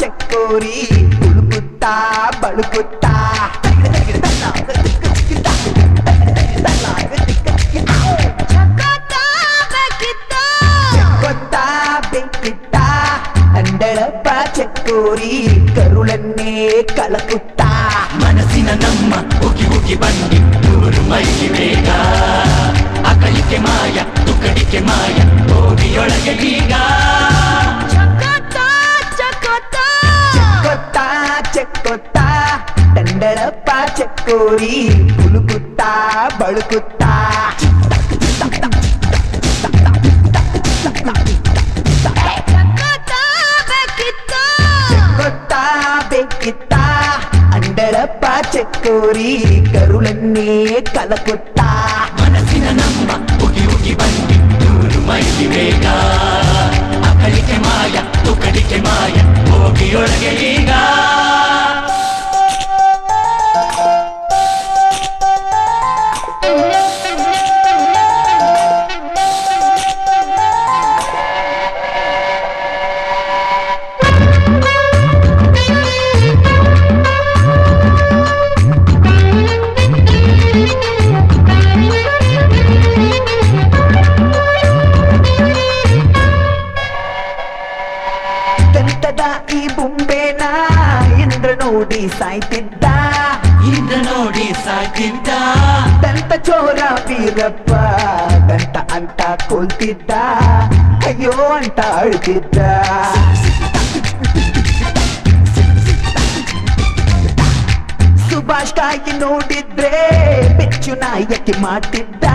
ಚಕೋರಿ ಉಳುಕುತ್ತಾ ಬಳುಕುತ್ತಾ ಬೇಕಿತ್ತ ಅಂಡಳಪ್ಪ ಚಕೋರಿ ಕರುಳನ್ನೇ ಕಳಕುತ್ತಾ ಮನಸ್ಸಿನ ನಮ್ಮ ಉಗಿ ಉಗಿ ಬಂದಿ ನೂರು ಮೈಲಿ ಬೇಗ ಅಕಳಿಕೆ ಮಾಯ ತುಕಡಿಕೆ ಮಾಯ ಹೋಗಿಯೊಳಗೆ ಈಗ చెక్కొత్తా దండలప్ప చెక్కోరి పులుకుత్తా బಳುకుత్తా చెక్కొత్తా బెక్కిత్తా అండలప్ప చెక్కోరి కరుಳನ್ನೇ కలకుత్తా ಮನಸ್ಸಿನ ನಮ್ಮ ಉಗಿ ಉಗಿ ಬಂದಿ ನೂರು ಮೈಲಿ ಬೇಗ ಅಕಳಿಕೆ ಮಾಯ ತುಕಡಿಕೆ ಮಾಯ ಹೋಗಿಯೊಳಗೆ ಈಗ ಈ ಬೊಂಬೆನ ಇಂದ್ರ ನೋಡಿ ಸಾಯ್ತಿದ್ದ ದಂತ ಚೋರ ವೀರಪ್ಪ ದಂತ ಅಂತ ಕೊಲ್ತಿದ್ದ ಅಯ್ಯೋ ಅಂತ ಅಳ್ತಿದ್ದ ಸುಭಾಷ್ ತಾಯಿ ನೋಡಿದ್ರೆ ಬೆಚ್ಚು ನಾಯಕಿ ಮಾಡ್ತಿದ್ದ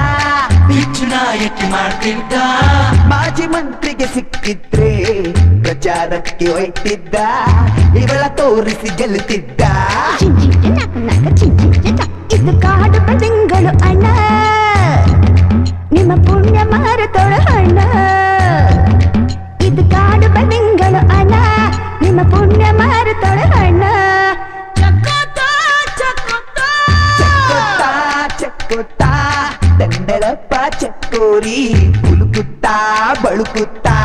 ಮಾಜಿ ಮಂತ್ರಿಗೆ ಸಿಕ್ಕಿದ್ರೆ ಪ್ರಚಾರಕ್ಕೆ ಹೋಯ್ತಿದ್ದ ಇವಳ ತೋರಿಸಿ ಗೆಲ್ಲುತ್ತಿದ್ದ ಇದು ಕಾಡು ಪದಿಂಗಳು ಅಣ್ಣ ನಿಮ್ಮ ಪುಣ್ಯ ಮಾರತೋಳ ಅಣ್ಣ ಇದು ಕಾಡು ಪದಿಂಗಳು ಅಣ್ಣ ನಿಮ್ಮ ಪುಣ್ಯ ಮಾರತೋಳ ಅಣ್ಣ చెక్కుతా దండలప్ప చకోరి పులుకుత్తా బಳುకుత్తా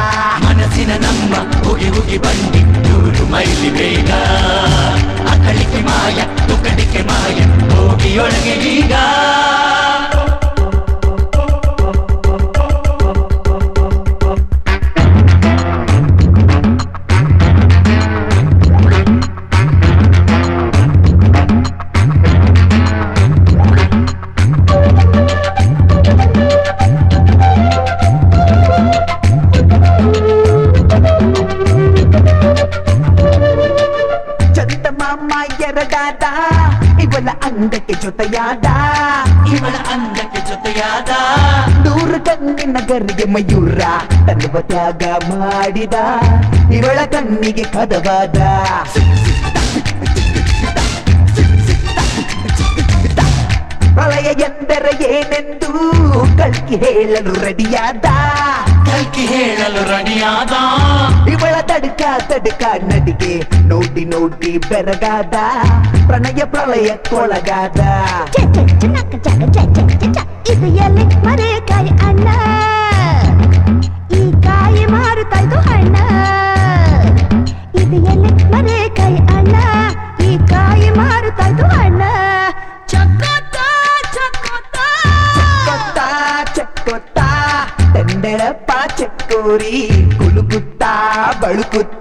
ಮನಸ್ಸಿನ ನಮ್ಮ ಉಗಿ ಉಗಿ ಬಂದಿ ನೂರು ಮೈಲಿ ಬೇಗ ಅಕಳಿಕೆ ಮಾಯ ತುಕಡಿಕೆ ಮಾಯ ಹೋಗಿಯೊಳಗೆ ಈಗ ಎರಡಾದ ಇವಳ ಅಂದಕ್ಕೆ ಜೊತೆಯಾದ ನೂರು ಕಣ್ಣಿನ ಗರಿಗೆ ಮಯೂರ ತನ್ನುವ ತ್ಯಾಗ ಮಾಡಿದ ಇವಳ ಕಣ್ಣಿಗೆ ಕದವಾದ ಪ್ರಳಯ ಎಂದರೆ ಏನೆಂದು ಕಲ್ಕಿ ಹೇಳಲು ರೆಡಿಯಾದ ಇವಳ ತಡ್ಕ ನಡಿಗೆ ನೋಡಿ ನೋಡಿ ಬೆರಗಾದ ಪ್ರಣಯ ಪ್ರಳಯಕ್ಕೊಳಗಾದ ಇದು ಎಲ್ಲಿ ಮರೆಕಾಯಿ ಅಣ್ಣ ಈ ಕಾಯಿ ಮಾರುತ್ತಾಯ್ತು ಅಣ್ಣ ಇದು ಎಲ್ಲಿ ಮರೆಕಾಯಿ ಅಣ್ಣ ಈ ಕಾಯಿ ಮಾರುತ್ತಾಯ್ತು ಅಣ್ಣ చెక్కొత్తా దండలప్ప చకోరి కులుకుత్తా బಳುకుత్తా